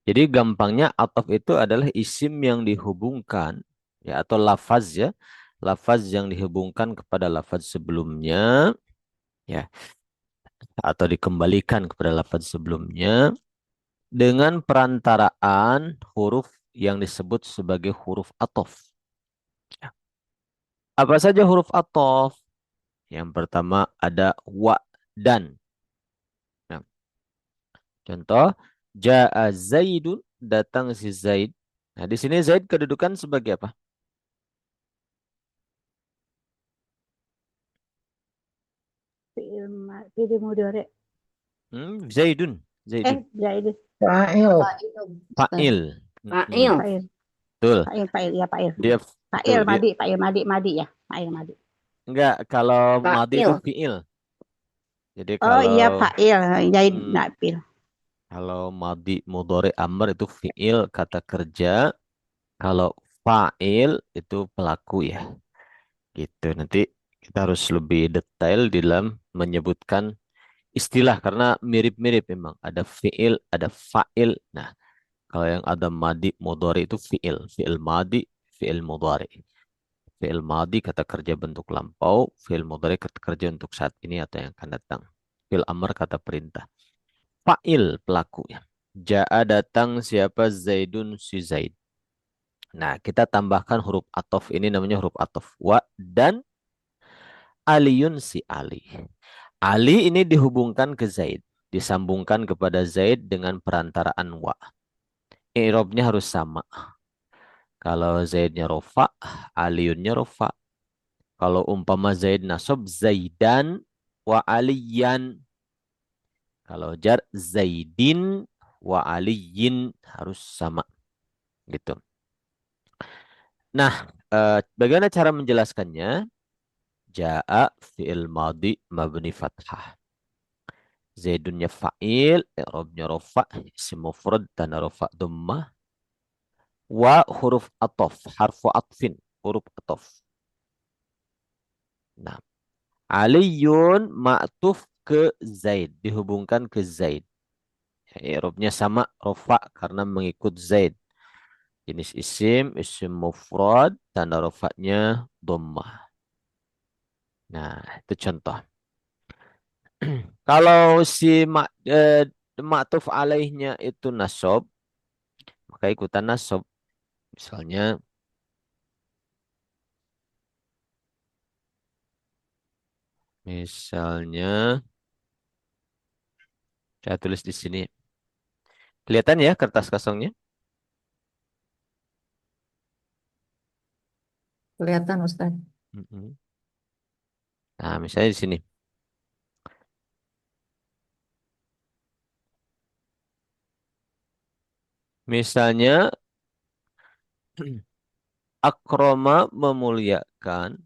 Jadi gampangnya ataf itu adalah isim yang dihubungkan ya atau lafaz ya. Lafaz yang dihubungkan kepada lafaz sebelumnya ya atau dikembalikan kepada lafaz sebelumnya dengan perantaraan huruf yang disebut sebagai huruf ataf. Apa saja huruf ataf? Yang pertama ada wa dan. Nah, contoh, ja'a Zaidun, datang si Zaid. Nah, di sini Zaid kedudukan sebagai apa? Fi'il mudhari. Zaidun, Zaidun. Zaid. Fa'il. Ustaz. Fa'il. Fa'il. Fa'il. Betul. Fa'il, ya Fa'il. Dia betul Fa'il dia madi, Fa'il madi, madi ya. Fa'il madi. enggak kalau madi itu Fa'il. fi'il. Jadi Oh iya kalau Fa'il, Zaid mm, Nabil. kalau madi mudhari amr itu fi'il kata kerja. Kalau fa'il itu pelaku ya. Gitu. Nanti kita harus lebih detail di dalam menyebutkan istilah karena mirip-mirip memang. Ada fi'il, ada fa'il. Nah, kalau yang ada madi mudhari itu fi'il. Fi'il madi, fi'il mudhari. Fi'il madi kata kerja bentuk lampau. Fi'il mudhari kata kerja untuk saat ini atau yang akan datang. Fi'il amr kata perintah. Fa'il pelaku ya. Ja'a datang siapa Zaidun si Zaid. Nah, kita tambahkan huruf atof ini namanya huruf atof. Wa dan Aliun si Ali. Ali ini dihubungkan ke Zaid. Disambungkan kepada Zaid dengan perantaraan wa. I'rabnya harus sama. Kalau Zaidnya rofa, Aliunnya rofa. Kalau umpama Zaid nasab, Zaidan wa Aliyan. Kalau jar, Zaidin wa Aliyin harus sama. Gitu. Nah, bagaimana cara menjelaskannya? Ja'a fi'il madi mabni fathah. Zaidunnya fa'il, i'rabnya rafa', isim mufrad, tanda rafa' dhammah, wa huruf atof, harfu atfin, huruf atof. Nah, Aliyun ma'tuf ke Zaid, dihubungkan ke Zaid. Ya, i'rabnya sama rafa' karena mengikut Zaid. Jenis isim, isim mufrad, tanda rafa'nya dhammah. Nah, itu contoh. Kalau si ma'tuf alaihnya itu nasab, maka ikutan nasab. Misalnya, misalnya, saya tulis di sini. Kelihatan ya kertas kosongnya? Kelihatan Ustaz. Mm-mm. Nah, misalnya di sini. Misalnya, akroma memuliakan,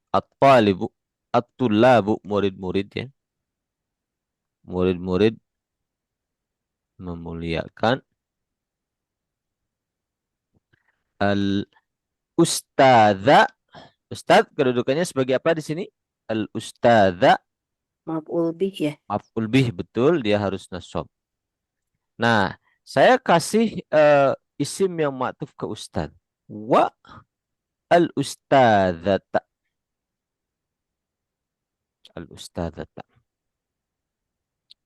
at-talibu, at-tullabu, murid-murid ya. Murid-murid memuliakan al-ustadza. Ustadz kedudukannya sebagai apa di sini? Al-ustadza Maf'ul bih ya. maf'ul bih betul dia harus nasab. Nah, saya kasih isim yang ma'tuf ke ustadz. Wa al-ustadzata. Al-ustadzata.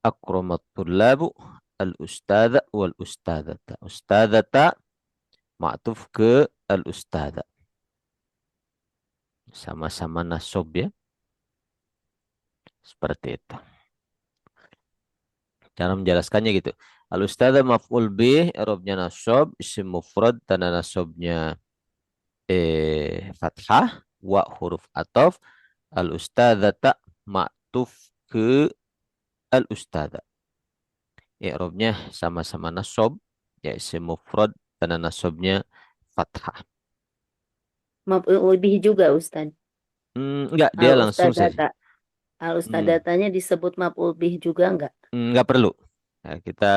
Akramat tullabu al-ustadza wal ustadzata. Ustadzata ma'tuf ke al-ustadza. Sama-sama nasab ya. Seperti itu. Cara menjelaskannya gitu. Al-ustadza maf'ul bih, i'rabnya nasab, isim mufrad, tanda nasabnya fathah, wa huruf ataf, al-ustadzata ma'tuf ke al-ustadza. I'rabnya sama-sama nasab, ya isim mufrad, tanda nasabnya fathah. Maf'ul bih juga Ustaz. Enggak, dia Al langsung saja. ustadzata. Al Hmm, ustadzatanya disebut maf'ul bih juga enggak? enggak perlu. Ya, kita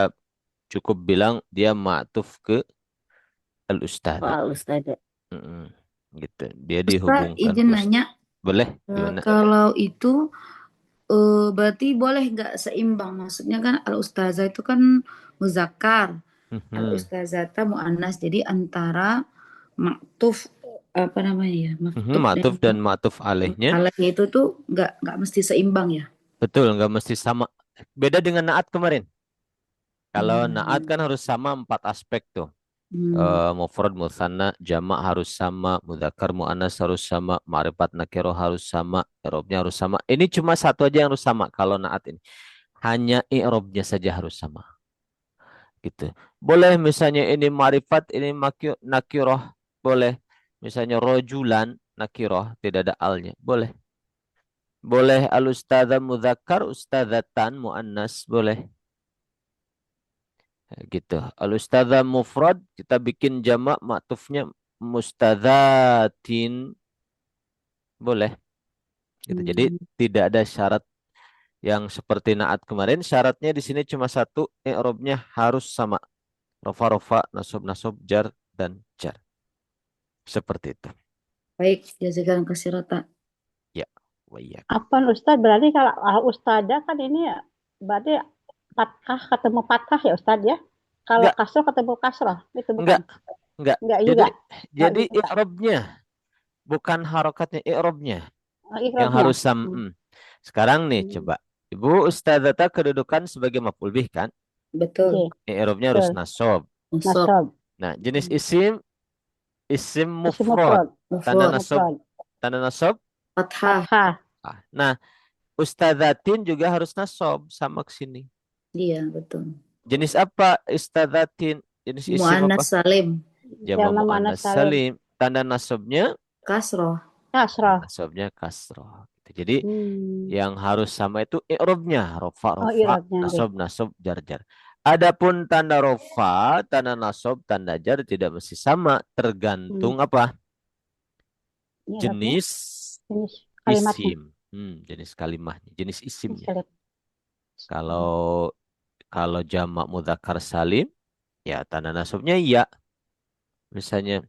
cukup bilang dia ma'tuf ke Oh, al-ustadza. al ustadzat. Mm-mm. Gitu. Dia Ustaz, dihubungkan izin ke nanya, Boleh? Gimana? kalau itu Berarti boleh nggak seimbang? Maksudnya kan al-ustazah itu kan muzakkar, al-ustazata muannas. Jadi antara maktuf apa namanya ya? Maktuf dan Ma'tuf dan ma'tuf alaihnya. alaihi itu tuh nggak mesti seimbang ya. Betul, nggak mesti sama. Beda dengan naat kemarin. Kalau naat Hmm. kan harus sama 4 aspek tuh. Hmm. Mufrad, mutsanna, jamak harus sama, mudzakkar, muannas harus sama, ma'rifat, nakiro harus sama, i'rabnya harus sama. Ini cuma satu aja yang harus sama kalau naat ini. Hanya i'rabnya saja harus sama. Gitu. Boleh misalnya ini ma'rifat, ini nakiroh, boleh. Misalnya rojulan, nakiroh, tidak ada alnya, boleh. Boleh al-ustadzah mudzakkar, ustadzatan muannas, boleh. Gitu. Al-ustadzah mufrad kita bikin jamak maktufnya mustadzatin, boleh. Gitu. Jadi Hmm. tidak ada syarat yang seperti naat kemarin. Syaratnya di sini cuma satu, i'rabnya harus sama. Rofa rofa, nasab nasab, jar dan jar. Seperti itu. Baik, jazakallahu khairan. Ya. Wa iya. Apa Ustadz? Berarti kalau Ustadzah kan ini berarti fathah ketemu fathah ya Ustadz ya? Kalau Enggak, kasroh ketemu kasroh itu bukan? enggak, enggak. Enggak Jadi juga. Enggak jadi juga. i'rabnya bukan harokatnya, i'rabnya Oh, yang ikromnya. harus sama. Hmm. Sekarang nih Hmm. coba. Ibu Ustadzata kedudukan sebagai maf'ul bih kan? Betul. Oke, I'rabnya harus betul. nasab. Nasab, Nasab. Nah, jenis Hmm. isim Isim mufrad. mufrad. Tanda mufrad, nasab, Mufrad. tanda nasab. fathah. Fathah. Nah, ustadzatin juga harus nasab sama ke sini. Iya, betul. Jenis apa istadzatin? Jenis isim Muannas apa? salim, Jamak Jamak muannats muannas salim. salim. Tanda nasabnya, kasroh. Kasroh. kasroh. Gitu. Jadi Hmm. yang harus sama itu i'rabnya, rofa Oh, rofa, irobnya. Oke. nasab jar jar. Adapun tanda rofa, tanda nasab, tanda jar tidak mesti sama, Hmm. tergantung apa? Ini irobnya. Jenis Jenis kalimatnya. isim. Jenis kalimahnya, jenis Jenis isimnya. kalimat. Kalau kalau jamak mudzakkar salim, ya tanda nasabnya ya. Misalnya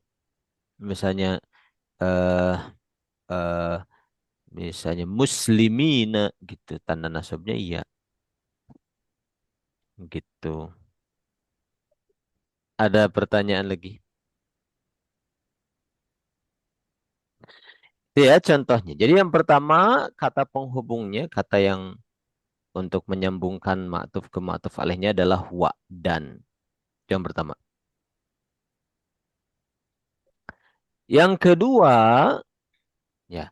misalnya eh eh misalnya muslimina gitu, tanda nasabnya iya gitu. Ada pertanyaan lagi? Itu ya contohnya. Jadi yang pertama kata penghubungnya, kata yang untuk menyambungkan ma'tuf ke ma'tuf alaihnya adalah wa dan. Itu yang pertama. Yang kedua, ya,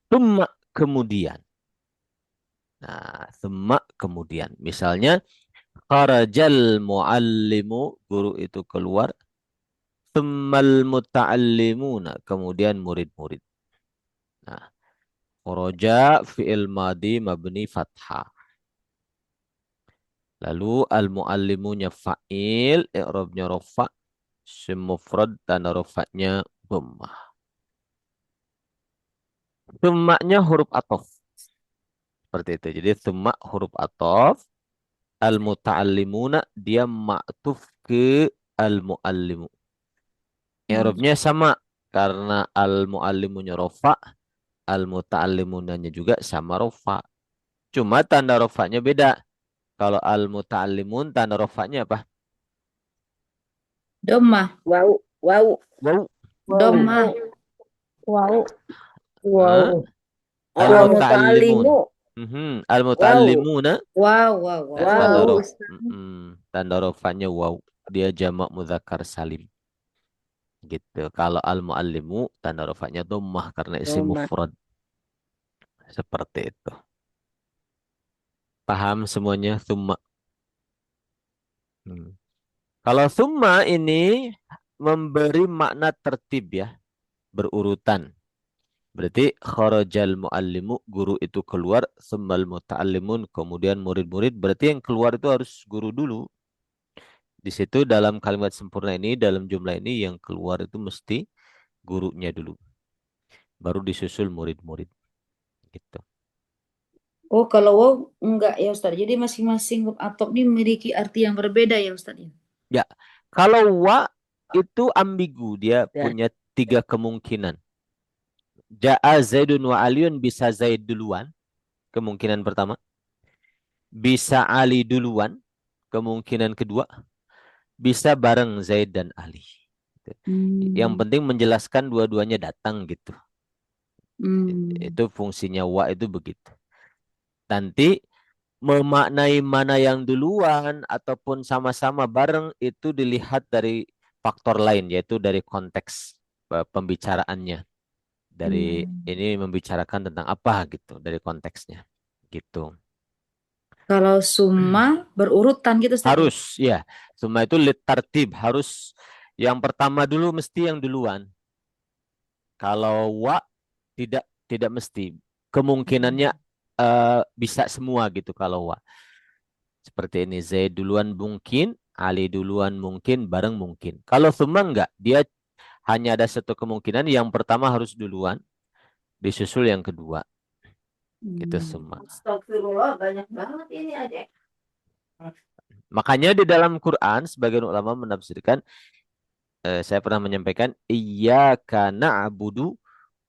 tsumma kemudian. Nah, tsumma kemudian. Misalnya kharajal muallimu, guru itu keluar. Tsummal muta'allimuna, kemudian murid-murid. Nah, kharaja fi'il madi mabni fathah. Lalu al-muallimunya fa'il, i'rabnya rafa, isim mufrad, tanda rafa'nya dhammah. Tsummanya huruf ataf. Seperti itu. Jadi tsumma huruf ataf, al-muta'allimuna dia ma'tuf ke al-muallimu. Hmm. I'rabnya sama karena al-muallimunya rafa, al-muta'allimunanya juga sama rafa. Cuma tanda rafanya beda. Kalau al-muta'allimun tanda rafanya apa? Domah, Wow, wow, Wow. domah, Wow. Hah? wow. Al-muta'allimun. Al-muta'allimu. Wow, Al-muta'allimuna wow, wow, wow. tanda wow, rof. Ustaz. Tanda rafanya wow. Dia jamak mudzakkar salim. Gitu. Kalau al-muallimu tanda rafanya dhammah karena isim Roma. mufrad. Seperti itu. Paham semuanya? Summa. Hmm. Kalau summa ini memberi makna tertib ya, berurutan. Berarti kharajal muallimu, guru itu keluar, summal muta'allimun, kemudian murid-murid. Berarti yang keluar itu harus guru dulu. Di situ dalam kalimat sempurna ini, dalam jumlah ini yang keluar itu mesti gurunya dulu. Baru disusul murid-murid. Gitu. Oh, kalau wow enggak ya Ustaz. Jadi masing-masing huruf atop ini memiliki arti yang berbeda ya Ustaz ya. Ya, kalau wa itu ambigu. Dia Ya. punya 3 kemungkinan. Ja'a Zaidun wa Aliun bisa Zaid duluan. kemungkinan pertama. Bisa Ali duluan, kemungkinan kedua. Bisa bareng Zaid dan Ali. Yang Hmm. penting menjelaskan dua-duanya datang gitu. Hmm. Itu fungsinya wa itu begitu. Nanti memaknai mana yang duluan ataupun sama-sama bareng itu dilihat dari faktor lain, yaitu dari konteks pembicaraannya. Dari Hmm. ini membicarakan tentang apa gitu, dari konteksnya. Gitu. Kalau summa berurutan gitu Ustaz ya? Harus, ya. Semua itu lit tartib, harus yang pertama dulu mesti yang duluan. Kalau wa tidak mesti. Kemungkinannya bisa semua gitu kalau wa. Seperti ini, Zaid duluan mungkin, Ali duluan mungkin, bareng mungkin. Kalau summa enggak, dia hanya ada satu kemungkinan, yang pertama harus duluan, disusul yang kedua. Itu summa. Astagfirullah, banyak banget ini adik. Makanya di dalam Quran, sebagian ulama menafsirkan, saya pernah menyampaikan, iyyaka na'budu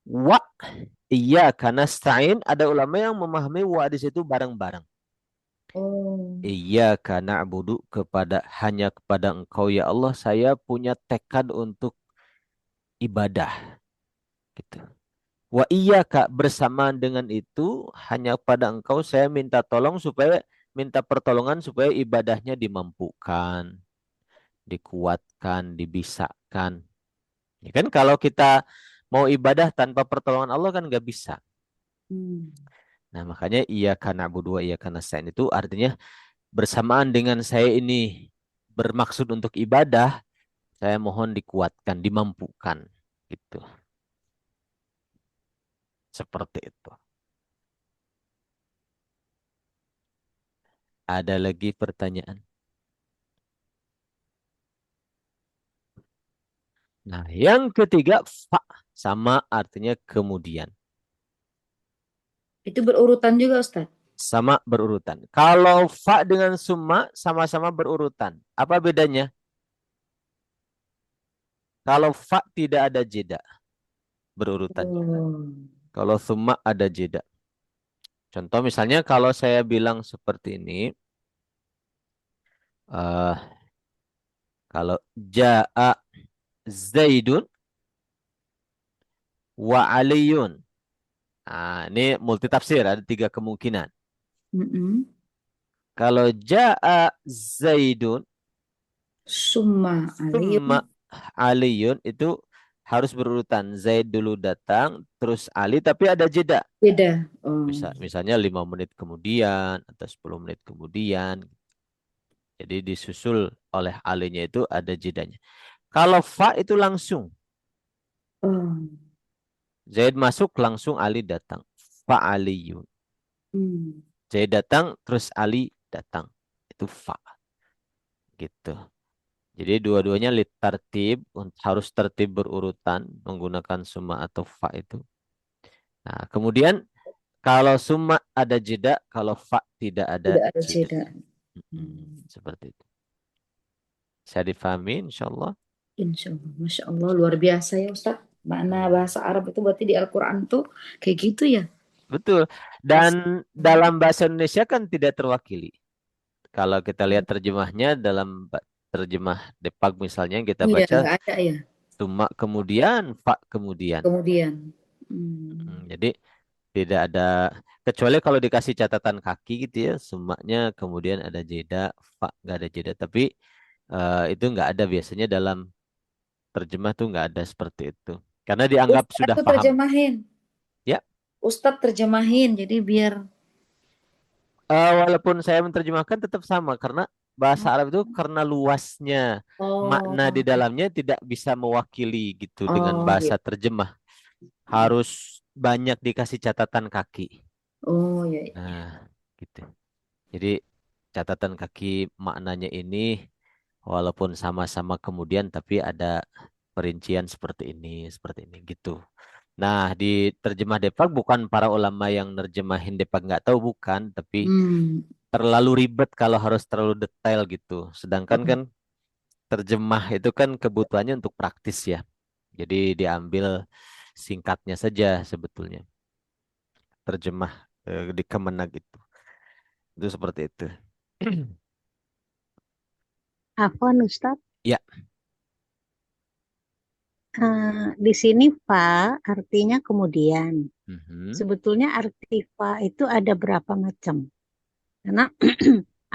wa iyyaka nasta'in. Ada ulama yang memahami wa di situ bareng-bareng. Oh. Iyyaka na'budu, hanya kepada Engkau ya Allah saya punya tekad untuk ibadah gitu. Wa iyyaka, bersamaan dengan itu hanya pada Engkau saya minta pertolongan supaya ibadahnya dimampukan, dikuatkan, dibisakan. Ya kan kalau kita mau ibadah tanpa pertolongan Allah kan nggak bisa. Hmm. Nah, makanya iyyaka na'budu wa iyyaka nasta'in itu artinya bersamaan dengan saya ini bermaksud untuk ibadah, saya mohon dikuatkan, dimampukan. Gitu. Seperti itu. Ada lagi pertanyaan? Nah, yang ketiga, fa. Sama artinya kemudian. Itu berurutan juga Ustaz? Sama berurutan. Kalau fa dengan summa sama-sama berurutan. Apa bedanya? Kalau fa tidak ada jeda berurutannya. Oh. Kalau summa ada jeda. Contoh misalnya kalau saya bilang seperti ini. eh Kalau ja'a Zaidun wa Aliyun. Nah, ini multitafsir, ada tiga kemungkinan. Mm-mm. Kalau ja'a Zaidun Summa aliyun. summa Aliyun itu harus berurutan. Zaid dulu datang, terus Ali, tapi ada jeda. Beda. Oh. Misalnya 5 menit kemudian atau 10 menit kemudian. Jadi disusul oleh alinya itu ada jedanya. Kalau fa itu langsung. Oh. Zaid masuk, langsung Ali datang. Fa Aliyun. Hmm. Zaid datang, terus Ali datang. Itu fa. Gitu. Jadi dua-duanya tertib, harus tertib berurutan menggunakan summa atau fa itu. Nah, kemudian kalau summa ada jeda, kalau fa tidak ada Tidak ada jeda. jeda. Hmm. Seperti itu. Saya difahami, insya Allah. Insya Allah. Masya Allah, luar biasa ya Ustaz. Makna bahasa Arab itu berarti di Al-Quran tuh kayak gitu ya? Betul. Dan dalam bahasa Indonesia kan tidak terwakili. Kalau kita lihat terjemahnya dalam terjemah Depag misalnya kita Oh iya, baca nggak ada ya. summa kemudian, fa kemudian. Kemudian. Hmm. Jadi tidak ada, kecuali kalau dikasih catatan kaki gitu ya, summanya kemudian ada jeda, fa nggak ada jeda. Tapi itu nggak ada biasanya dalam terjemah tuh nggak ada seperti itu. Karena dianggap Ustaz sudah tuh paham. terjemahin. Ya, Ustadz terjemahin, jadi biar walaupun saya menerjemahkan tetap sama karena bahasa Arab itu karena luasnya makna di oh dalamnya tidak bisa mewakili gitu dengan oh bahasa gitu. terjemah. Harus banyak dikasih catatan kaki. Oh ya. Nah, gitu. Jadi catatan kaki maknanya ini walaupun sama-sama kemudian tapi ada perincian seperti ini gitu. Nah, di terjemah Depak bukan para ulama yang nerjemahin Depak nggak tahu bukan, tapi Hmm. terlalu ribet kalau harus terlalu detail gitu. Sedangkan Oh, kan terjemah itu kan kebutuhannya untuk praktis ya. Jadi diambil singkatnya saja sebetulnya. Terjemah di Kemenag itu. Itu seperti itu. Afwan Ustadz, Ya. di sini fa artinya kemudian. Mhm. Sebetulnya arti fa itu ada berapa macam? Karena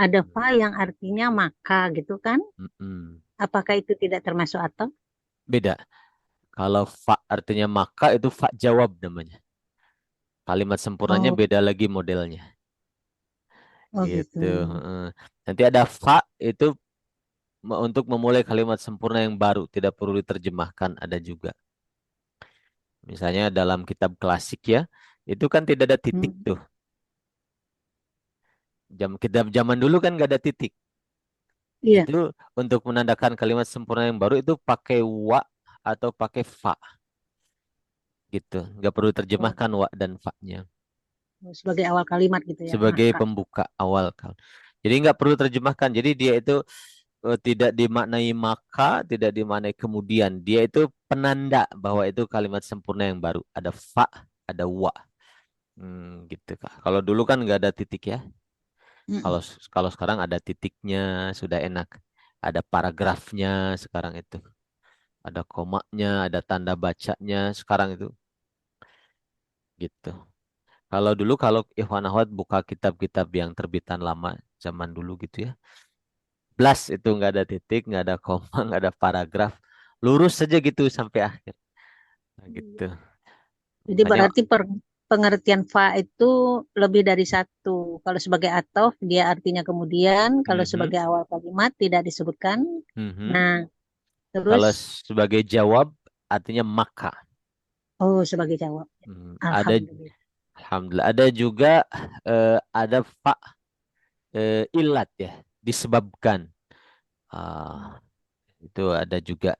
ada fa yang artinya maka gitu kan? Mm-mm. Apakah itu tidak termasuk atau? Beda. Kalau fa artinya maka itu fa jawab namanya. Kalimat sempurnanya Oh, beda lagi modelnya. oh gitu. Gitu. Heeh. Nanti ada fa itu untuk memulai kalimat sempurna yang baru, tidak perlu diterjemahkan, ada juga. Misalnya dalam kitab klasik ya, itu kan tidak ada titik Hmm, tuh. Kitab zaman dulu kan nggak ada titik. iya. Itu untuk menandakan kalimat sempurna yang baru itu pakai wa atau pakai fa gitu. Nggak perlu Oh, terjemahkan wa dan fa-nya sebagai awal kalimat gitu ya, sebagai maka. pembuka awal kan. Jadi nggak perlu terjemahkan. Jadi dia itu tidak dimaknai maka, tidak dimaknai kemudian. Dia itu penanda bahwa itu kalimat sempurna yang baru. Ada fa, ada wa. Gitu Kak. Kalau dulu kan nggak ada titik ya. Mm-mm. Kalau sekarang ada titiknya, sudah enak. Ada paragrafnya sekarang itu. Ada komanya, ada tanda bacanya sekarang itu gitu. Kalau dulu kalau Ikhwan Ahwat buka kitab-kitab yang terbitan lama zaman dulu gitu ya. Blas itu nggak ada titik, nggak ada koma, nggak ada paragraf. Lurus saja gitu sampai akhir. Nah, gitu. Jadi Makanya berarti pengertian fa itu lebih dari satu. Kalau sebagai atof dia artinya kemudian, kalau mhm, sebagai awal kalimat tidak disebutkan. mhm. Nah, terus Kalau sebagai jawab artinya maka. oh sebagai jawab. Ada Alhamdulillah. alhamdulillah ada juga ada fa ilat ya, disebabkan. Ah, itu ada juga.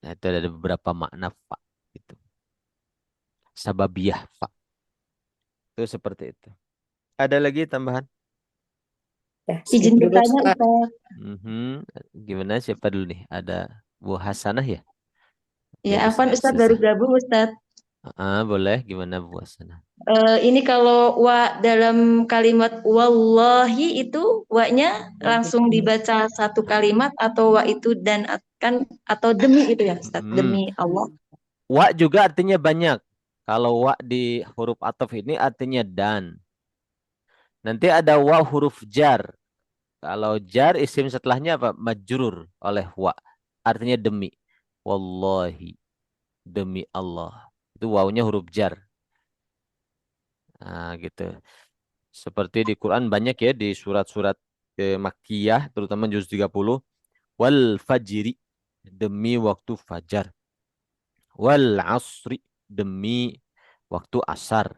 Nah, itu ada beberapa makna fa itu. Sababiyah fa. Itu seperti itu. Ada lagi tambahan? Ya, Izin itu dulu bertanya, Ustaz. Ustaz. Mhm. Gimana siapa dulu nih? Ada Bu Hasanah ya? Oke, Ya, Afwan Ustaz baru susah. gabung, Ustaz. Boleh. Gimana Bu Hasanah? Ini kalau wa dalam kalimat wallahi itu wa-nya langsung dibaca satu kalimat atau wa itu dan akan atau demi itu ya, Ustaz, Hmm. demi Allah. Wa juga artinya banyak. Kalau wa di huruf ataf ini artinya dan. Nanti ada wa huruf jar. Kalau jar isim setelahnya apa? Majrur oleh wa. Artinya demi. Wallahi. Demi Allah. Itu wawunya huruf jar. Nah, gitu. Seperti di Quran banyak ya di surat-surat Makkiyah terutama juz 30 wal fajri demi waktu fajar wal asri demi waktu asar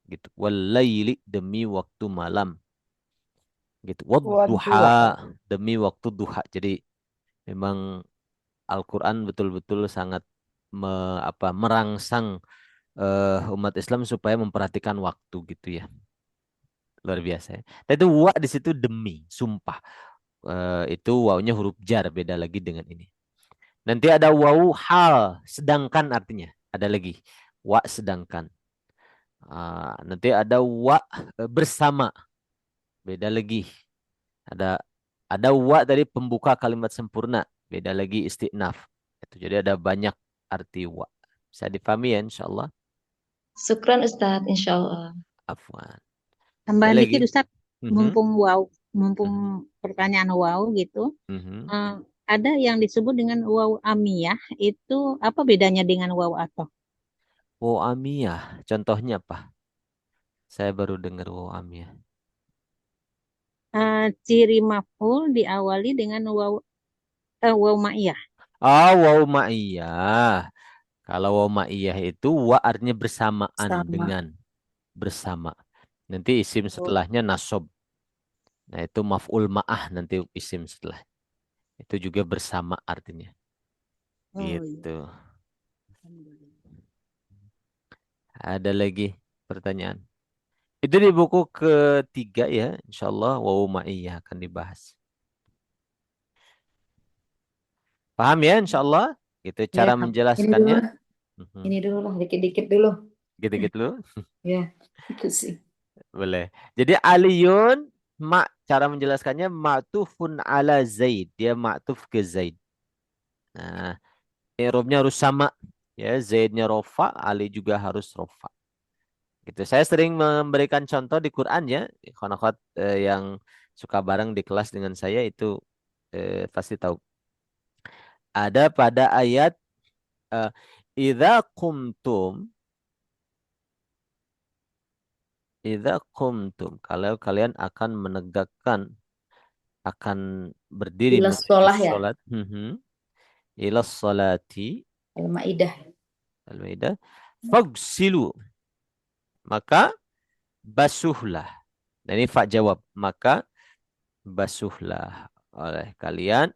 gitu wal laili demi waktu malam gitu wadduha Waduh. demi waktu duha. Jadi memang Al-Quran betul-betul sangat merangsang umat Islam supaya memperhatikan waktu gitu ya. Luar biasa ya. Dan itu wa di situ demi, sumpah. Itu wawunya huruf jar, beda lagi dengan ini. Nanti ada wawu hal, sedangkan artinya. Ada lagi. Wa sedangkan. Nanti ada wa bersama, beda lagi. Ada ada wa tadi pembuka kalimat sempurna, beda lagi isti'naf. Itu jadi ada banyak arti wa. Bisa dipahami ya insyaallah. Syukran Ustaz, insya Allah. Afwan. Ada Tambahan lagi? dikit Ustaz, Mhm, mumpung wow, mumpung mhm, pertanyaan wow gitu. mhm. eh, ada yang disebut dengan wow amiyah, itu apa bedanya dengan wow atau? Wow amiyah, contohnya apa? Saya baru dengar wow amiyah. Ciri maf'ul diawali dengan wow ma'iyah. Wow ma'iyah. Kalau wa ma'iyah itu wa artinya bersamaan Sama. dengan bersama. Nanti isim Oh, setelahnya nasob. Nah itu maf'ul ma'ah nanti isim setelah. Itu juga bersama artinya. oh iya. Gitu. Alhamdulillah. Ada lagi pertanyaan? Itu di buku ketiga ya. InsyaAllah wawu ma'iyah akan dibahas. Paham ya InsyaAllah? Itu Ya, cara Ini dulu menjelaskannya. lah, Mhm. ini dulu lah, dikit-dikit dulu. Gitu-gitu loh. Ya, itu sih. Boleh. Jadi aliyun cara menjelaskannya ma'tufun ala Zaid. Dia ma'tuf ke Zaid. Nah, i'rabnya harus sama. Ya, Zaidnya rofa, Ali juga harus rofa. Gitu. Saya sering memberikan contoh di Quran ya. Ikhwan-akhwat yang suka bareng di kelas dengan saya itu pasti tahu. Ada pada ayat eh, idza qumtum kalau kalian akan menegakkan akan berdiri Ila menuju sholah ya, salat ila salati Al-Maidah. Al-Maidah fagsilu maka basuhlah. Nah, ini fa jawab, maka basuhlah oleh kalian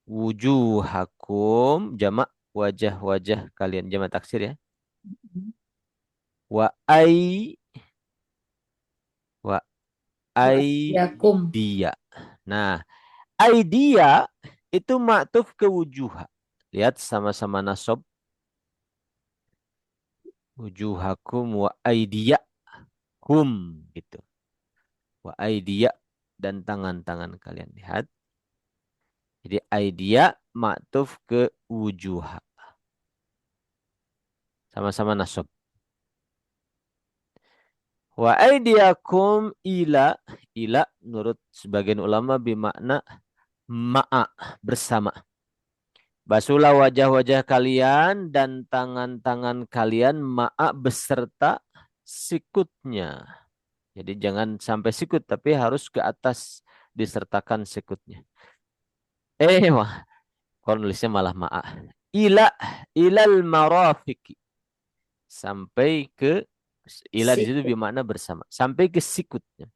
wujuhakum jamak wajah-wajah kalian jamak taksir ya. Wa ai wa Yakum. aidia. Nah, aidia itu maktuf ke wujuha. Lihat sama-sama nasab. Wujuhakum wa aidiyakum gitu. Wa aidiya dan tangan-tangan kalian. Lihat. Jadi aidiya maktuf ke wujuha. Sama-sama nasab. Wa aidiyakum ila menurut sebagian ulama bermakna ma'a bersama. Basuhlah wajah-wajah kalian dan tangan-tangan kalian ma'a beserta sikutnya. Jadi jangan sampai sikut tapi harus ke atas disertakan sikutnya. Wah, kalau nulisnya malah ma'a. Ila ilal marafiqi. Sampai ke ila di situ Sikut. bermakna bersama. Sampai ke sikutnya.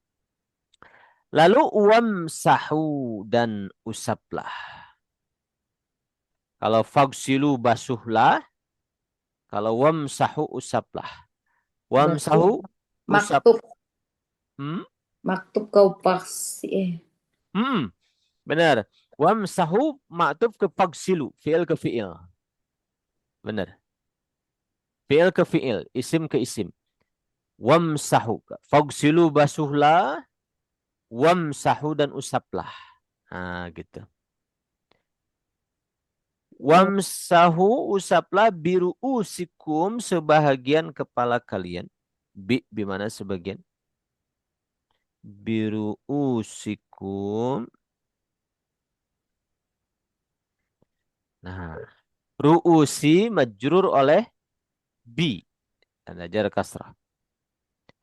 Lalu wamsahu dan usaplah. Kalau fagsilu basuhlah. Kalau wamsahu usaplah. Basuh. Wamsahu usap. Maktub. Hmm? Maktub kau paksi. Benar. Wamsahu maktub ke fagsilu. Fi'il ke fi'il. Benar. Fi'il ke fi'il. Isim ke isim. Wamsahu. Fagsilu basuhlah. Wamsahu dan usaplah. Nah, gitu. Wamsahu usaplah biru usikum sebahagian kepala kalian. Bi mana sebagian? Biru usikum. Nah, ru'usi majrur oleh bi. Dan ajar kasrah.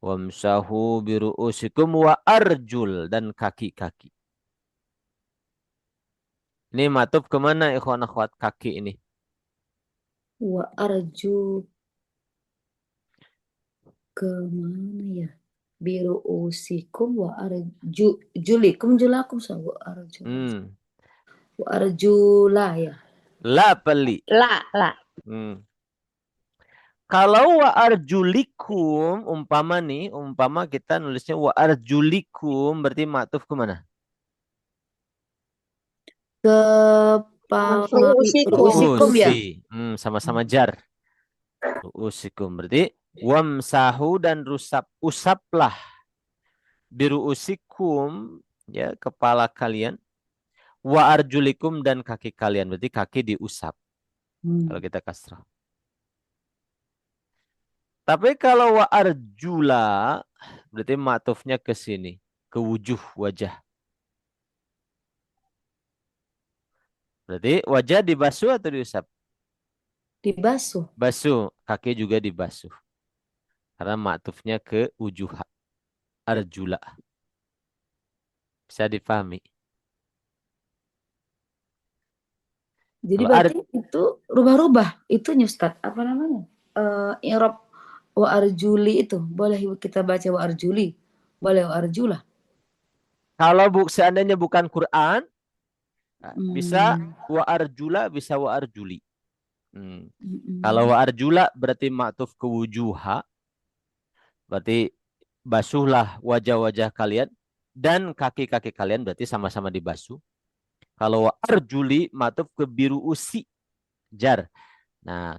Wamsahu biru'usikum wa arjul. Dan kaki-kaki. Ini matub kemana ikhwan akhwat kaki ini? Wa arju kemana ya? Biru usikum wa arju julikum julakum sa wa arju. Wa arjula ya. La peli. La. Kalau wa arjulikum umpama kita nulisnya wa arjulikum berarti matuf kemana? Kepala Ru'usikum. ru'usikum ya. Sama-sama jar. Ru'usikum berarti wamsahu dan usaplah biru'usikum ya kepala kalian wa arjulikum dan kaki kalian berarti kaki diusap kalau kita kasrah. Tapi kalau wa arjula berarti matufnya ke sini, ke wujuh wajah. Berarti wajah dibasuh atau diusap? Dibasuh. Basuh, kaki juga dibasuh. Karena matufnya ke wujuh arjula. Bisa dipahami. Jadi Kalau berarti itu rubah-rubah itu Ustaz, apa namanya? I'rab wa arjuli itu boleh kita baca wa arjuli, boleh wa arjula. kalau seandainya bukan Quran, bisa wa arjula, bisa wa arjuli. Kalau wa arjula berarti maktuf ke wujuha. Berarti basuhlah wajah-wajah kalian dan kaki-kaki kalian berarti sama-sama dibasuh. Kalau wa arjuli maktuf ke biru usi jar. Nah,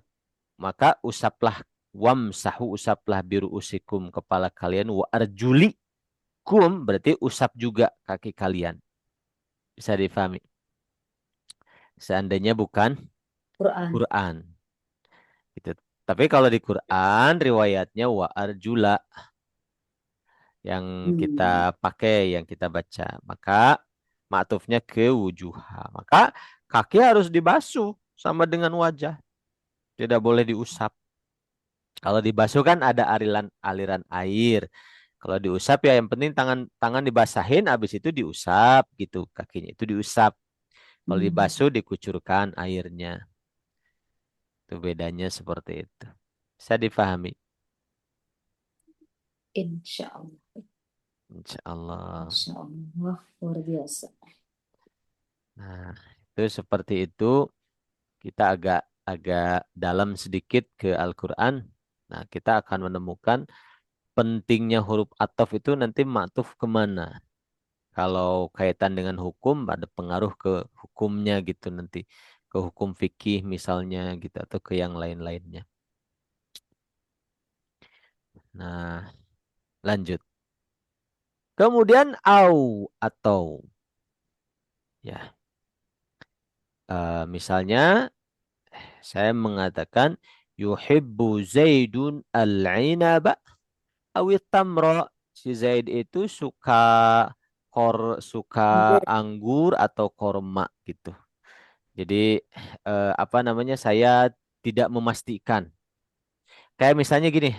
maka usaplah Wamsahu usaplah biruusikum kepala kalian. Wa arjulikum berarti usap juga kaki kalian. Bisa difahami. Seandainya bukan Quran. Quran. Gitu. Tapi kalau di Quran riwayatnya wa arjula yang kita pakai, yang kita baca. Maka ma'tufnya ke wujuha. Maka kaki harus dibasuh sama dengan wajah. Tidak boleh diusap. Kalau dibasuh kan ada aliran air. Kalau diusap ya yang penting tangan dibasahin, habis itu diusap gitu. Kakinya itu diusap. Kalau dibasuh dikucurkan airnya. Itu bedanya seperti itu. Bisa difahami? Insya Allah. Insya Allah. Insya Allah. Luar biasa. Nah, itu seperti itu. Kita agak agak dalam sedikit ke Al-Quran. Nah, kita akan menemukan pentingnya huruf ataf itu nanti ma'tuf kemana. Kalau kaitan dengan hukum, ada pengaruh ke hukumnya gitu nanti. Ke hukum fikih misalnya gitu, atau ke yang lain-lainnya. Nah, lanjut. Kemudian au atau. Ya, misalnya saya mengatakan yuhibbu Zaidun al-inaba awit tamra. Si Zaid itu suka Anggur. anggur atau korma gitu. Jadi apa namanya? Saya tidak memastikan. Kayak misalnya gini,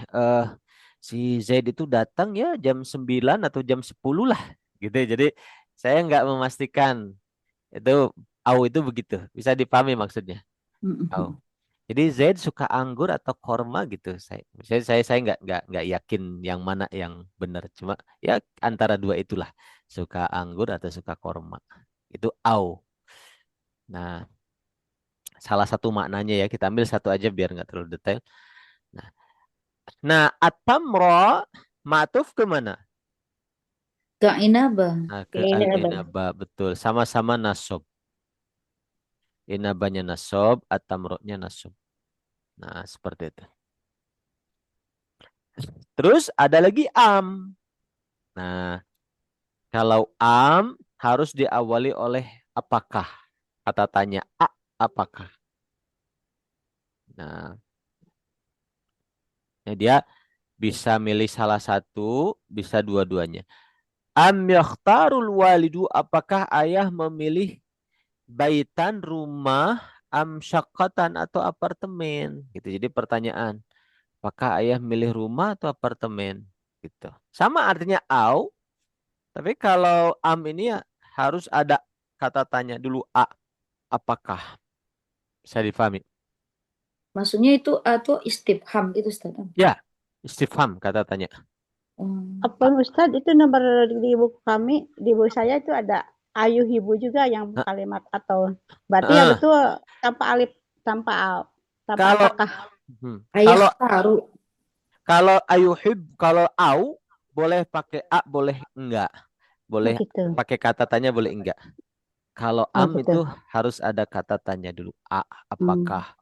si Zaid itu datang ya jam 9 atau jam 10 lah gitu. Jadi saya nggak memastikan. Itu au itu begitu. Bisa dipahami maksudnya. Au. Jadi Zaid suka anggur atau korma gitu. Saya nggak yakin yang mana yang benar. Cuma ya antara dua itulah. Suka anggur atau suka korma. Itu au. Nah, salah satu maknanya ya kita ambil satu aja biar nggak terlalu detail. Nah, at-tamra ma'tuf kemana? Kak Inaba. Nah, ke Inaba. al-inaba betul. Sama-sama nasob. Inabanya nasob, at-tamranya nasob. Nah, seperti itu. Terus ada lagi am. Nah, kalau am harus diawali oleh apakah? Kata tanya apakah? Nah, dia bisa milih salah satu, bisa dua-duanya. Am yakhtarul walidu, apakah ayah memilih baitan rumah, am syaqqatan atau apartemen? Gitu. Jadi pertanyaan, apakah ayah milih rumah atau apartemen? Gitu. Sama artinya au, tapi kalau am ini ya harus ada kata tanya dulu apakah? Bisa difahami? Maksudnya itu atau istifham gitu Ustaz. Ya, istifham kata tanya. Apa Ustadz itu nomor di buku kami, di buku saya itu ada ayu hibu juga yang Eh, kalimat atau berarti ya eh, betul tanpa alif tanpa tanpa Kalau apakah Ayah kalau taruh. kalau ayuhib, kalau au boleh pakai boleh enggak. Boleh begitu. pakai kata tanya, boleh enggak. Kalau Oh am itu betul. harus ada kata tanya dulu. Hmm. Apakah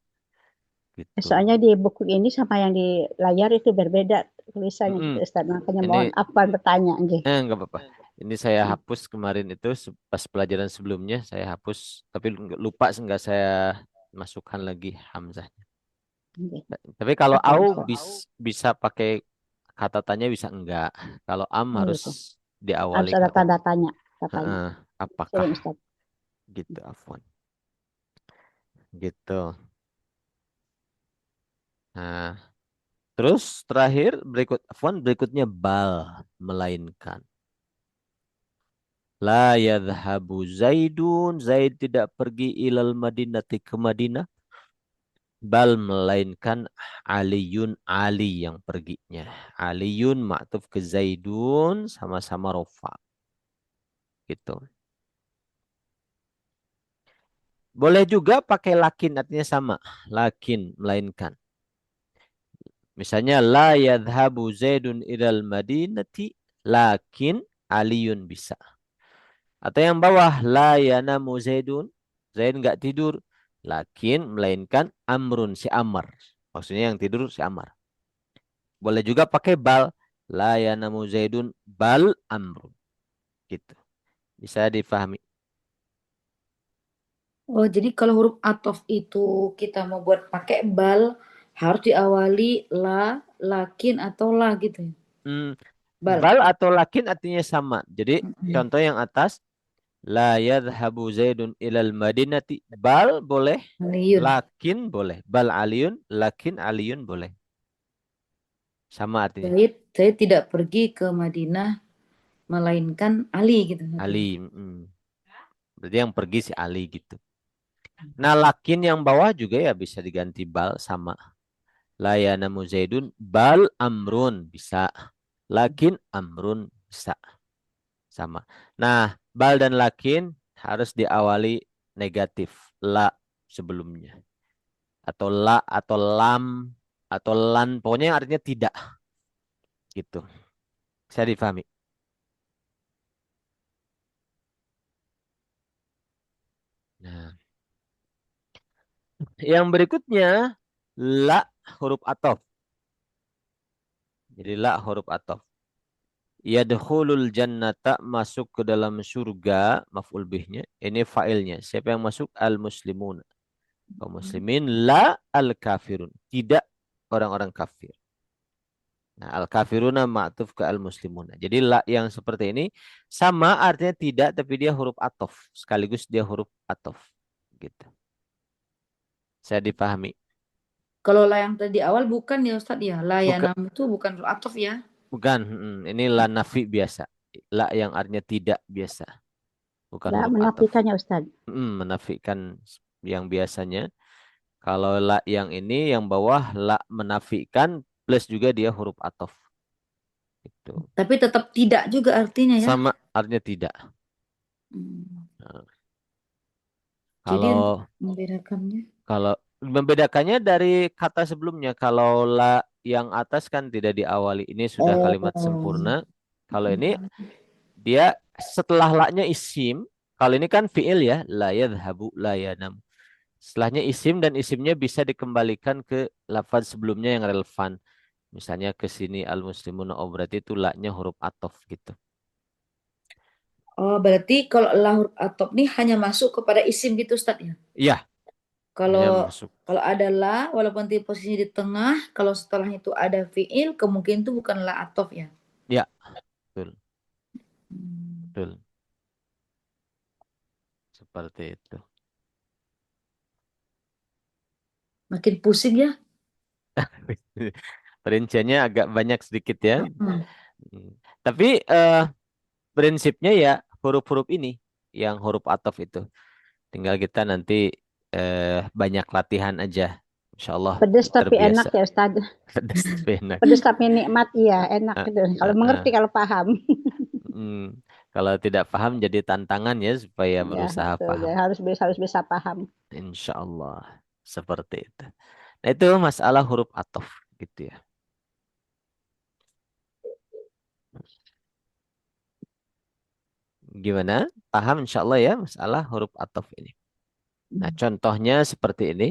gitu. Soalnya di buku ini sama yang di layar itu berbeda tulisannya gitu Mm-mm. Ustadz. Makanya Ini mohon apa bertanya nggih. enggak apa-apa. Ini saya hapus kemarin itu pas pelajaran sebelumnya saya hapus, tapi lupa enggak saya masukkan lagi hamzah. Nggih. Tapi kalau Apa au Ustadz? bisa pakai kata tanya, bisa enggak. Kalau am Oh harus gitu. diawali Harus ada ke tanda tanya katanya. heeh, apakah Sering Ustadz. gitu, afwan. Gitu. Nah, terus terakhir afwan berikutnya bal, melainkan. La yadhabu Zaidun, Zaid tidak pergi ilal Madinati ke Madinah. Bal, melainkan Aliyun, Ali yang perginya. Aliyun ma'tuf ke Zaidun, sama-sama rofa. Gitu. Boleh juga pakai lakin, artinya sama. Lakin, melainkan. Misalnya, la yadhabu Zaidun ilal Madinati, lakin Aliyun bisa. Atau yang bawah, la yanamu Zaidun, Zaid nggak tidur. Lakin, melainkan Amrun, si Amr. Maksudnya yang tidur si Amr. Boleh juga pakai bal. La yanamu Zaidun bal amrun. Gitu. Bisa difahami. Oh, jadi kalau huruf atof itu kita mau buat pakai bal, harus diawali la, lakin, atau la gitu ya. Hmm, Bal. bal atau lakin artinya sama. Jadi Mm-mm. contoh yang atas. La yadhabu Zaidun ilal madinati. Bal boleh. Aliyun. Lakin boleh. Bal aliyun. Lakin aliyun boleh. Sama artinya. Zaid tidak pergi ke Madinah, melainkan Ali gitu. Ali. Berarti yang pergi si Ali gitu. Nah, lakin yang bawah juga ya bisa diganti bal sama. La yanamu Zaidun bal amrun bisa. Lakin amrun bisa. Sama. Nah, bal dan lakin harus diawali negatif. La sebelumnya. Atau la atau lam atau lan. Pokoknya yang artinya tidak. Gitu. Saya difahami. Nah, yang berikutnya la huruf atof. Jadi la huruf atof. Yadkhulul jannata masuk ke dalam surga maf'ul bihnya. Ini fa'ilnya. Siapa yang masuk? Al-muslimun. Kaum muslimin la al-kafirun. Tidak orang-orang kafir. Nah, al-kafiruna ma'tuf ke al-muslimuna. Jadi la yang seperti ini sama artinya tidak tapi dia huruf atof. Sekaligus dia huruf atof. Gitu. Saya dipahami. Kalau la yang tadi awal bukan ya Ustadz ya. La Bukan, yanam itu bukan huruf atof ya. bukan. Ini la nafi biasa. La yang artinya tidak biasa. Bukan La huruf atof. menafikannya Ustaz. Menafikan yang biasanya. Kalau la yang ini yang bawah la menafikan plus juga dia huruf atof. Itu. Tapi tetap tidak juga artinya ya. Sama artinya tidak. Hmm. Nah, Jadi untuk kalau membedakannya. kalau membedakannya dari kata sebelumnya, kalau la yang atas kan tidak diawali, ini sudah kalimat Oh. sempurna. Kalau ini dia setelah la-nya isim, kalau ini kan fiil ya, la yadhabu la yanam. Setelahnya isim dan isimnya bisa dikembalikan ke lafaz sebelumnya yang relevan. Misalnya ke sini al-muslimuna oh berarti itu la-nya huruf atof gitu. Oh, berarti kalau la huruf atof ini hanya masuk kepada isim gitu Ustadz ya. Iya, Kalau hanya masuk. kalau ada la, walaupun di posisinya di tengah, kalau setelahnya itu ada fiil, kemungkinan itu bukan la atof ya. Ya, betul, Hmm. betul. Seperti itu. Makin pusing ya. Perinciannya agak banyak sedikit ya. Hmm. Hmm. Tapi prinsipnya ya huruf-huruf ini yang huruf ataf itu. Tinggal kita nanti banyak latihan aja. Insya Allah Pedes tapi enak terbiasa. ya Ustaz. Pedas tapi enak. Pedes tapi nikmat, iya enak Ah, gitu. Kalau ah, mengerti, ah. kalau paham. Hmm. Kalau tidak paham jadi tantangan ya supaya Ya berusaha betul. paham. Jadi harus bisa paham. Insya Allah seperti itu. Nah itu masalah huruf ataf gitu ya. Gimana? Paham insya Allah ya masalah huruf ataf ini. Nah contohnya seperti ini.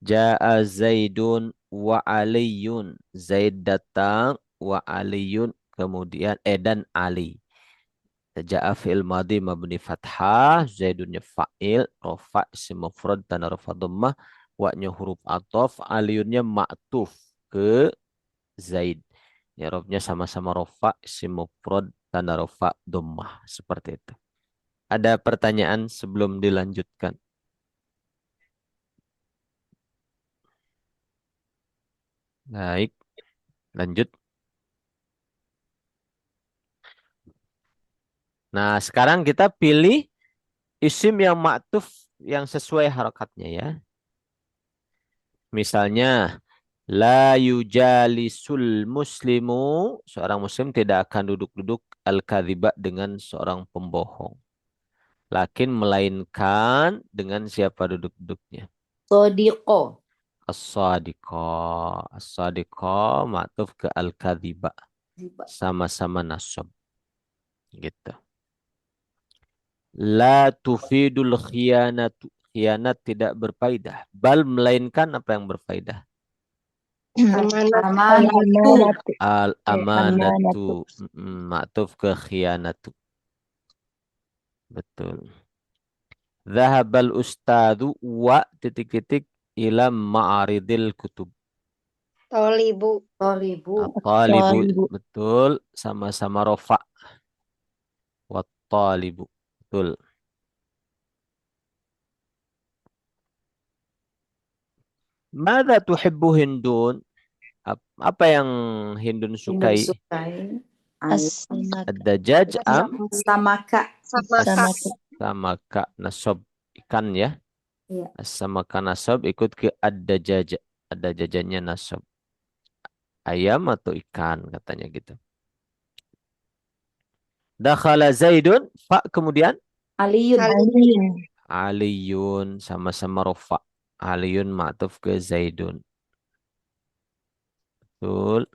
Ja'a Zaidun wa Aliyun. Zaid datang wa Aliyun kemudian dan Ali. Ja'a fi'il madhi mabni fathah, Zaidunnya fa'il, rofa isim mufrad dan rafa dhammah, wa-nya huruf ataf, Aliyunnya ma'tuf ke Zaid. Ya robnya sama-sama rofa isim mufrad dan rafa dhammah seperti itu. Ada pertanyaan sebelum dilanjutkan? Baik, lanjut. Nah, sekarang kita pilih isim yang ma'tuf yang sesuai harakatnya ya. Misalnya, la yujalisul muslimu, seorang muslim tidak akan duduk-duduk al-kadhiba dengan seorang pembohong. Lakin melainkan dengan siapa duduk-duduknya. Sodiko. As-sadiqa. As-sadiqa ma'tuf ke al-kadhiba. Sama-sama nasab. Gitu. La tufidul khiyanatu. Khianat tidak berfaedah. Bal melainkan apa yang berfaedah. Amanatu. Al-amanatu. Ma'tuf ke khianatu. Betul. Zahabal ustadu wa titik-titik ila ma'aridil kutub. Tolibu. At-talibu. Betul. Sama-sama rofa. Wat-talibu. Betul. Mada tuhibbu Hindun? Apa yang Hindun Hindun sukai? sukai. Ad-dajaj am? Samaka. Samaka nasab ikan ya. Iya. Samaka nasab ikut ke ad-dajaj. Ad-dajajannya nasab. Ayam atau ikan katanya gitu. Dakhala Zaidun. Fa kemudian? Aliyun. Aliyun sama-sama rofa. Aliyun ma'tuf ke Zaidun. Betul.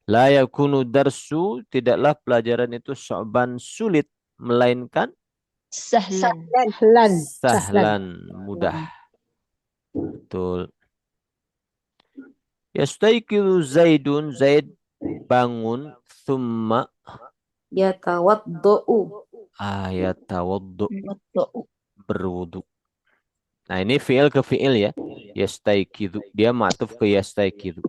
La yakunu darsu, tidaklah pelajaran itu sya'ban sulit, melainkan sahlan, mudah. Betul. Yastayqizu Zaidun, Zaid bangun, thumma Yatawaddo'u. ayatawaddu, berwudu. Nah ini fi'il ke fi'il ya. Yastayqizu, dia ma'tuf ke yastayqizu.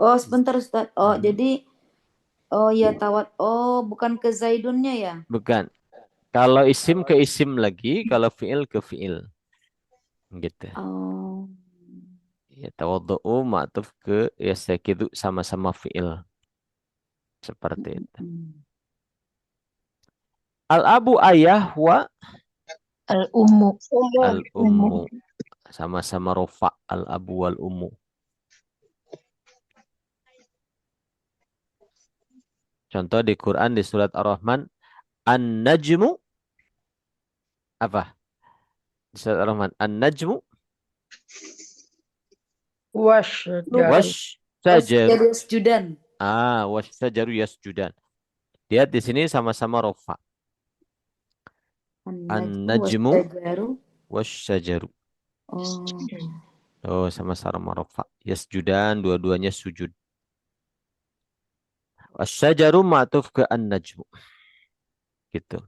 Oh, sebentar Ustaz. Oh, jadi bukan ke Zaidunnya ya? Bukan. Kalau isim ke isim lagi, kalau fi'il ke fi'il. Gitu. Oh. Ya tawaddu'u ma'tuf ke yastakidu sama-sama fi'il. Seperti itu. Al-abu ayah wa al-ummu. Sama-sama rofa al-abu wal ummu. Contoh di Quran di surat Ar-Rahman. An-najmu. Apa? Di surat Ar-Rahman. An-najmu. Wasyajaru. Yasjudan. Wasyajaru yasjudan. Lihat di sini sama-sama rofa. An-najmu wasyajaru. Oh, sama-sama rofa. Yasjudan, dua-duanya sujud. Wasyajaru ma'tuf ke an-najmu. Gitu.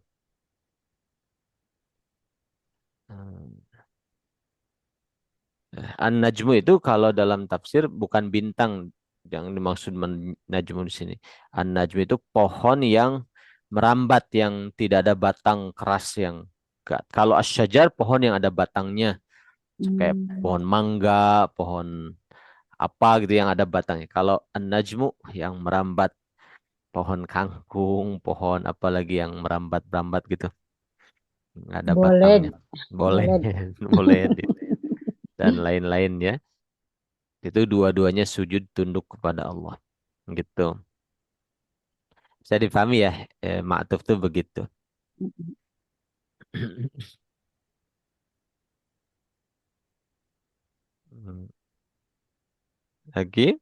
An-najmu itu kalau dalam tafsir bukan bintang yang dimaksud najmu di sini. An-najmu itu pohon yang merambat yang tidak ada batang keras yang kalau asyajar pohon yang ada batangnya kayak pohon mangga, pohon apa gitu yang ada batangnya. Kalau an-najmu yang merambat pohon kangkung, pohon apalagi yang merambat-merambat gitu. Nggak ada batangnya. Boleh. Boleh. Dan lain-lain ya. Itu dua-duanya sujud tunduk kepada Allah. Gitu. Bisa dipahami ya, ma'tuf tuh begitu. Lagi?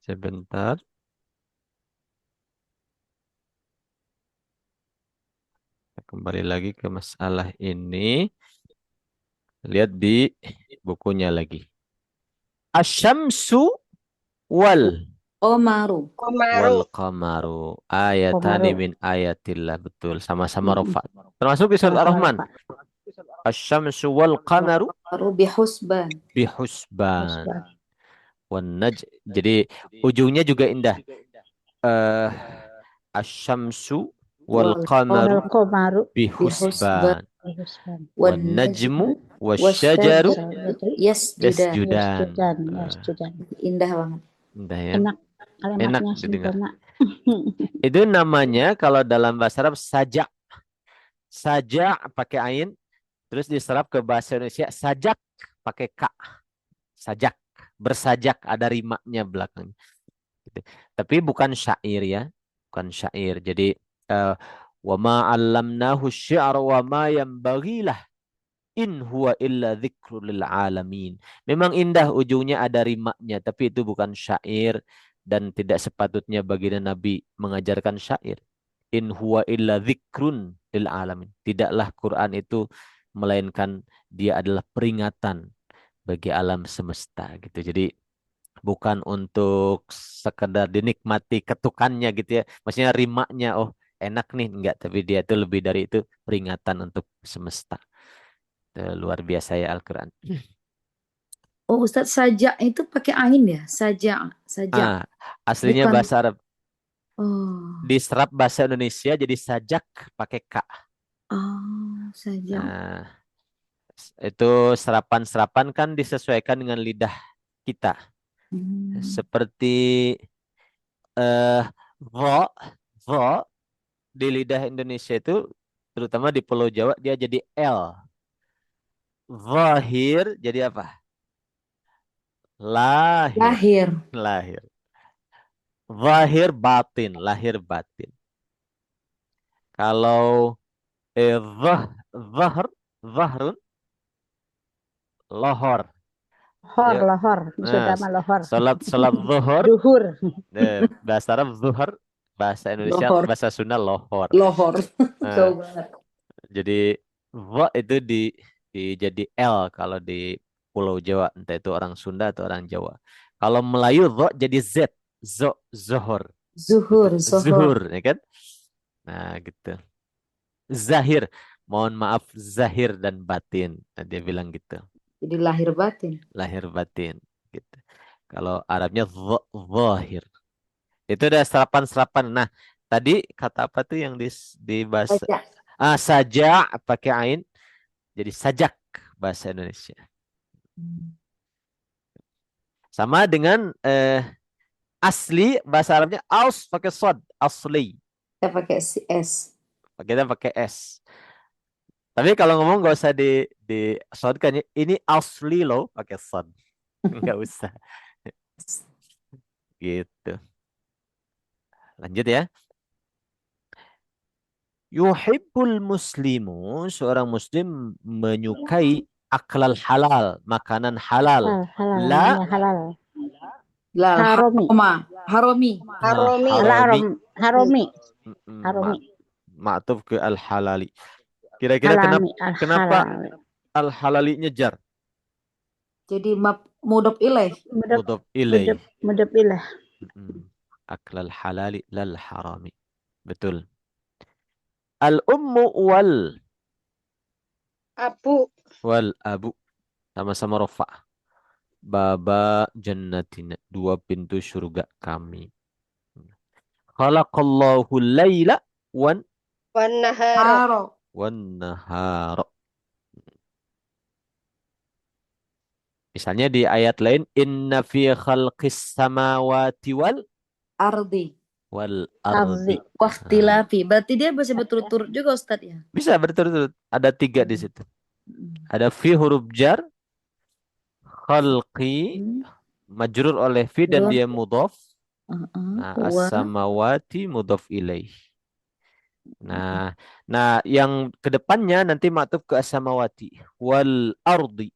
Sebentar. Kita kembali lagi ke masalah ini. Lihat di bukunya lagi. Asyamsu wal qamaru ayatani min ayatillah. Betul, sama-sama rofa. Termasuk di surat Ar-Rahman. Asyamsu wal qamaru bihusban. Jadi ujungnya juga indah. Asyamsu wal qamaru bihusban. Wan najmu wasyajaru yasjudan. Indah banget. Indah ya. Enak didengar. Itu namanya kalau dalam bahasa Arab sajak. Sajak pakai ain. Terus diserap ke bahasa Indonesia sajak pakai ka. Sajak. Bersajak ada rimanya belakangnya. Gitu. Tapi bukan syair ya. Bukan syair. Jadi wa ma 'allamnahu syi'ra wa ma yanbaghilah in huwa illa dzikrul lil alamin. Memang indah ujungnya ada rimanya, tapi itu bukan syair dan tidak sepatutnya baginda Nabi mengajarkan syair. In huwa illa dzikrun lil alamin. Tidaklah Quran itu melainkan dia adalah peringatan bagi alam semesta gitu. Jadi bukan untuk sekedar dinikmati ketukannya gitu ya. Maksudnya rimanya, oh enak nih, enggak. Tapi dia itu lebih dari itu, peringatan untuk semesta. Luar biasa ya Al-Quran. Oh, Ustadz, sajak itu pakai ain ya? Sajak, sajak. Ah, aslinya Bukan. bahasa Arab. Oh, Diserap bahasa Indonesia jadi sajak pakai K. oh, sajak. Nah, itu serapan-serapan kan disesuaikan dengan lidah kita. Hmm. Seperti eh vo, vo di lidah Indonesia itu, terutama di Pulau Jawa, dia jadi L. Zahir jadi apa? Lahir. Lahir. Lahir. Zahir batin. Lahir batin. Kalau zahr, zahrun, lohor. Lohor, Ya. lohor. Nah, Sudah mah lohor. salat zuhur, Duhur. bahasa Arab zuhur, bahasa Indonesia, Lohor. bahasa Sunda lohor. Lohor. Nah, Jauh banget. jadi va itu jadi L kalau di Pulau Jawa, entah itu orang Sunda atau orang Jawa. Kalau Melayu zo jadi Z, zohor, gitu. Zuhur, zohor. Zuhur, ya kan? Nah, gitu. Zahir, mohon maaf, zahir dan batin. Nah, dia bilang gitu, Jadi lahir batin. lahir batin, gitu. Kalau Arabnya zahir. Itu udah serapan-serapan. Nah, tadi kata apa tuh yang di bahasa Sajak. saja pakai ain jadi sajak bahasa Indonesia. Sama dengan asli bahasa Arabnya aus pakai sod, asli. Kita pakai si S. Kita pakai s. Tapi kalau ngomong nggak usah di sod kan, ini asli loh pakai sod. Nggak usah. Gitu. Lanjut ya. Yuhibbul muslimu, seorang muslim menyukai aklal halal, makanan halal. Halal, halal, La namanya halal. Lal Haromi. Haromi. Haromi. harami. Haromi. Mm, Haromi. Ma'tuf ke al-halali. Kira-kira Halami. kenapa Al-halal. al-halali nyejar? Jadi mudop ilaih. Mudap, Mudhaf ilaih. mudap ilah. Aklal halali lal harami. Betul. Al-ummu wal abu. Sama-sama rofa. Baba jannatina. Dua pintu surga kami. Khalaqallahu layla wan Haro. nahara. Misalnya di ayat lain, inna fi khalqis samawati Ardi. wal Ardi. ardi. Waktilafi. Berarti dia bisa berturut-turut juga Ustadz ya? Bisa berturut-turut. Ada tiga di situ. Ada fi huruf jar, khalqi, majrur oleh fi dan dia mudhaf. Nah, as-samawati mudhaf ilaih. Nah, yang kedepannya nanti maktub ke as-samawati wal ardi.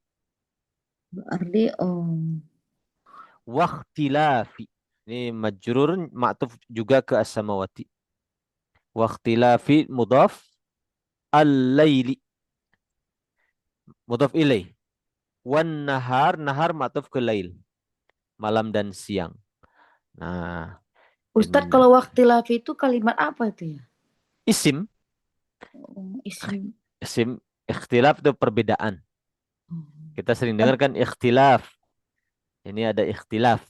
Ardi, oh. Wakhtilafi. Ini majrur maktub juga ke as-samawati. Wakhtilafi mudhaf al-laili. Mudhaf ilaih. Wan nahar, nahar maktub ke lail. Malam dan siang. Nah, Ustadz, kalau waktilafi itu kalimat apa itu ya? isim. Isim. Isim ikhtilaf itu perbedaan. Kita sering dengar kan ikhtilaf. Ini ada ikhtilaf,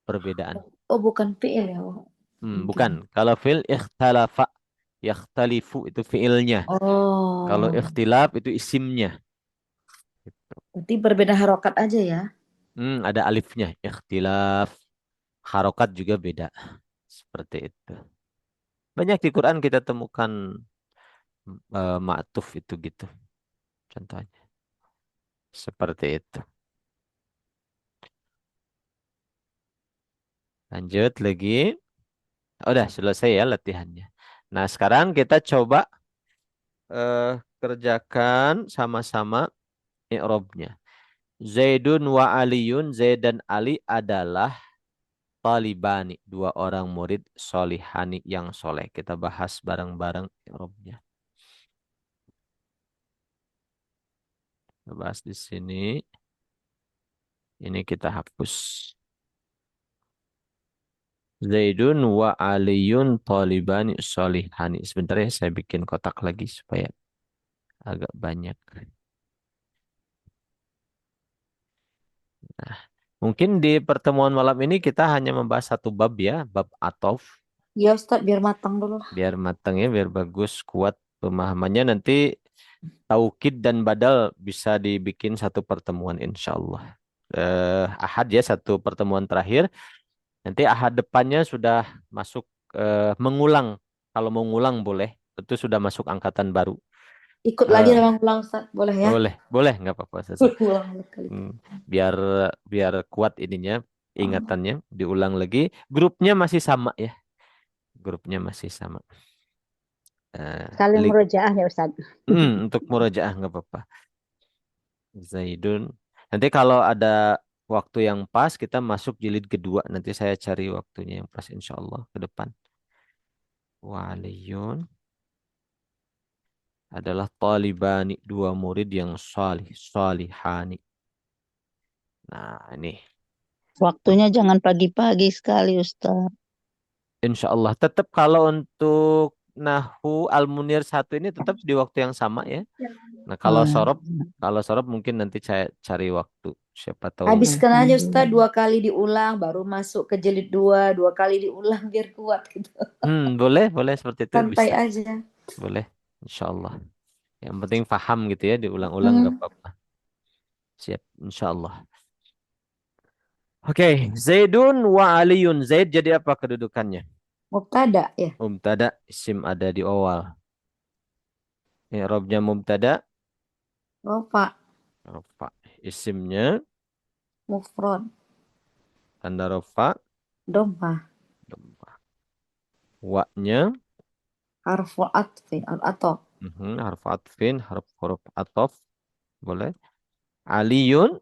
perbedaan. Oh, bukan fi'il ya? Bukan. Kalau fi'il ikhtalafa, yakhtalifu itu fi'ilnya. Oh. Kalau ikhtilaf itu isimnya. Berarti berbeda harokat aja ya? Ada alifnya. Ikhtilaf. Harokat juga beda. Seperti itu. Banyak di Quran kita temukan ma'tuf itu gitu. Contohnya. Seperti itu. Lanjut lagi. Udah selesai ya latihannya. Nah, sekarang kita coba kerjakan sama-sama i'rabnya. Zaidun wa Aliyun. Zaid dan Ali adalah talibani. Dua orang murid solihani yang soleh. Kita bahas bareng-bareng i'rabnya. Kita bahas di sini. Ini kita hapus. Zaidun wa Aliyun talibani solihani. Sebentar ya, saya bikin kotak lagi supaya agak banyak. Nah, mungkin di pertemuan malam ini kita hanya membahas satu bab ya, bab atof. Ya Ustaz, biar matang dulu lah. Biar matang ya, biar bagus, kuat pemahamannya. Nanti taukid dan badal bisa dibikin satu pertemuan insya Allah. Ahad ya, satu pertemuan terakhir. Nanti ahad depannya sudah masuk mengulang. Kalau mau ngulang boleh. Itu sudah masuk angkatan baru. Ikut lagi Eh, dalam ulang Ustaz, boleh ya? boleh, boleh nggak apa-apa. Ustazah. Ulang kali. Biar biar kuat ininya, ingatannya, diulang lagi. Grupnya masih sama ya. Grupnya masih sama. Saling Link murojaah ya Ustaz. untuk murojaah nggak apa-apa. Zaidun. Nanti kalau ada waktu yang pas, kita masuk jilid kedua. Nanti saya cari waktunya yang pas insya Allah ke depan. Waliyun adalah talibani, dua murid yang salih, salihani. Nah, ini. Waktunya jangan pagi-pagi sekali, Ustaz. Insya Allah. Tetap kalau untuk Nahu Al-Munir 1 ini tetap di waktu yang sama ya. Nah, kalau sorob mungkin nanti saya cari waktu. Siapa tahu. Habiskan aja Ustaz, 2 kali diulang, baru masuk ke jilid 2, 2 kali diulang biar kuat gitu. Boleh seperti itu Santai bisa. aja. Boleh, insya Allah. Yang penting paham gitu ya, diulang-ulang nggak apa-apa. Siap, insya Allah. Oke, Zaidun wa Aliyun. Zaid jadi apa kedudukannya? Mubtada ya. Mubtada, isim ada di awal. I'rabnya mubtada, Rofa, rafa. Isimnya mufrad, tanda rafa, dompa, dhammah. Wa-nya harfu atfi, al-atof. harf atfin, huruf atof. Boleh. Aliyun,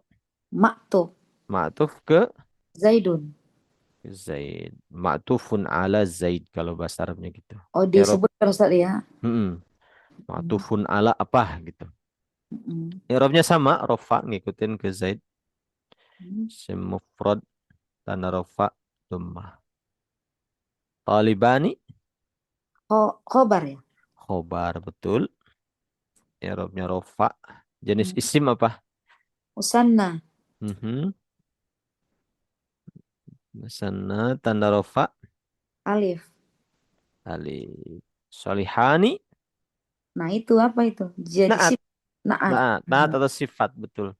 Maktub, ma'tuf ke Zaidun. Zaid. Ma'tufun ala Zaid kalau bahasa Arabnya gitu. Oh I'rab, disebutkan Ustaz ya. ma'tufun ala apa gitu. Mm-mm. I'rabnya sama, rafa ngikutin ke Zaid. Mm. Isim mufrad, tanda rafa, dhammah. Talibani, Khobar ya. khobar betul. I'rabnya rafa. Jenis Mm. isim apa? Musanna, Mhm. Sana tanda rafa, alif. alif. Solihani, Nah itu apa itu? Jadi naat. naat. Naat atau sifat betul.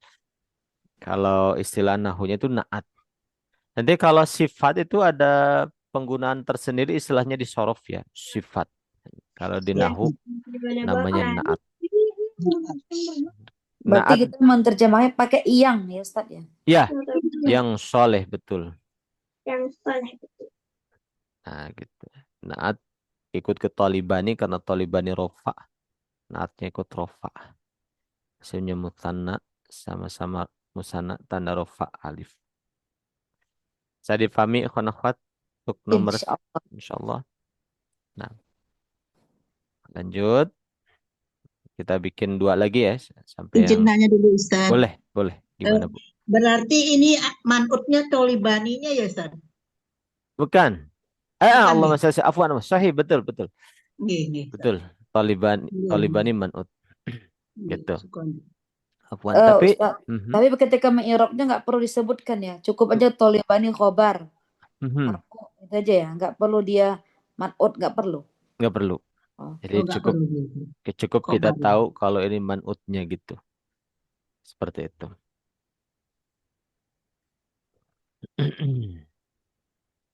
Kalau istilah nahunya itu naat. Nanti kalau sifat itu ada penggunaan tersendiri istilahnya di sorof ya, sifat. Kalau di nahu namanya naat. Berarti Naat kita menerjemahnya pakai iyang ya Ustaz ya. ya, yang soleh betul. Yang soleh. Nah gitu. Naat ikut ke Talibani karena Talibani rofa. Naatnya ikut rofa. Hasilnya mutanna sama-sama musanna tanda rofa alif. Saya difahami ikhwan akhwat untuk nomor Insya Allah. insyaallah. Nah, lanjut. Kita bikin 2 lagi ya sampai Izin yang nanya dulu Ustaz. boleh. Gimana, Bu? Berarti ini manutnya Tolibaninya ya Ustaz? Bukan. Bukan Allah nih. masya afwan. Sahih betul. Nih. Betul. Talibani Iya. manut gitu. Syukur. Afwan. Tapi Ustaz, tapi ketika mengi'rabnya nggak perlu disebutkan ya. Cukup aja Tolibani khobar. Marfu, itu aja ya. Nggak perlu dia man'ut, nggak perlu. nggak perlu. Oh. Jadi Oh, nggak cukup perlu. cukup kita Khobar. tahu kalau ini manutnya gitu. Seperti itu.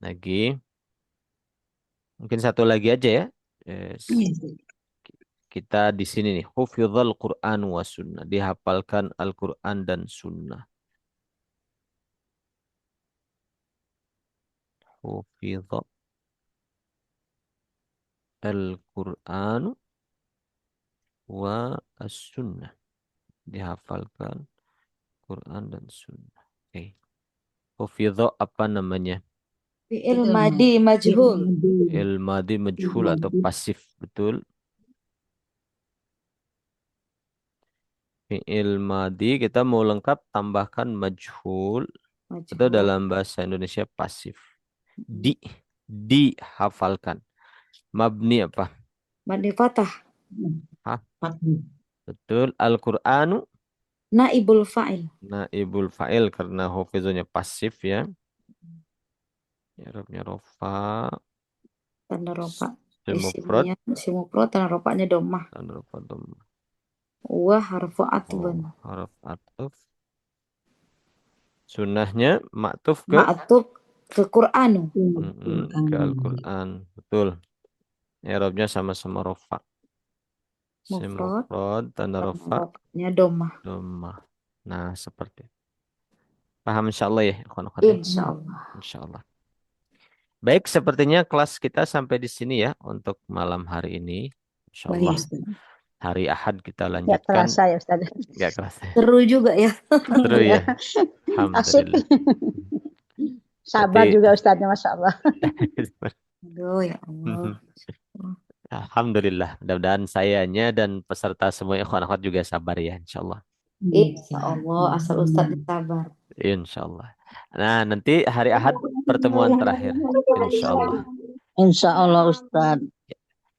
Lagi. Mungkin satu lagi aja ya. Yes. Iya, Ustaz. Kita di sini nih. Hufizal Quran wa sunnah. Dihafalkan Al-Quran dan sunnah. Hufizal Al-Quran wa as-sunnah. Dihafalkan Quran dan sunnah. Oke. Hufizal apa namanya? Fi'il madi majhul. Madi majhul atau pasif betul. Fi'il madi kita mau lengkap tambahkan majhul atau Majhul. dalam bahasa Indonesia pasif. Dihafalkan. Mabni apa? Mabni fathah. Hah? Fatih. Betul. Al-Qur'anu Naibul fa'il. naibul fa'il karena hafizunya pasif ya. I'rabnya rofa. Tanda rofa. Mufrad. Isim mufrad tanda rofanya dhammah. Tanda rofa dhammah. Wa harfu atban. Harf atuf. Sunnahnya ma'tuf ke Ma'tuf ke Qur'anu. ke Al-Qur'an. Betul. I'rabnya sama-sama rofa. Mufrad. Mufrad tanda Tanda rofa rofanya dhammah. dhammah. Nah, seperti itu. Paham insyaallah ya, ikhwan-ikhwan ya? Insyaallah. Insyaallah. Baik, sepertinya kelas kita sampai di sini ya untuk malam hari ini. Insyaallah hari Ahad kita Nggak lanjutkan. terasa ya Ustaz. Nggak kerasa. Seru juga ya. Seru ya. Asik. Alhamdulillah. Sabar Berarti- juga Ustaznya, Masya Allah. Aduh ya Allah. Alhamdulillah. Mudah-mudahan sayanya dan peserta semua ikhwan akhwat juga sabar ya insyaallah. Insyaallah asal Ustaz sabar. Insyaallah. Nah, nanti hari Ahad pertemuan terakhir. Insyaallah. Insya Allah Ustaz.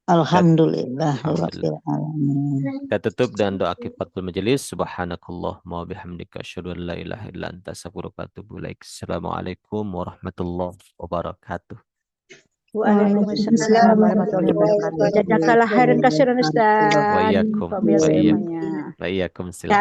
Alhamdulillah. Alhamdulillah. Rabbil alamin. Kita tutup dengan doa kifatul majelis. Subhanakallahumma wa bihamdika asyhadu an la ilaha illa anta astaghfiruka wa atubu ilaik. Assalamualaikum warahmatullahi wabarakatuh. Waalaikumsalam warahmatullahi wabarakatuh. Jazakallah khairan kasiran Ustaz. Wa iyyakum. Fadhil Wa iyyakum. ilmunya. Wa iyyakum. Silakan.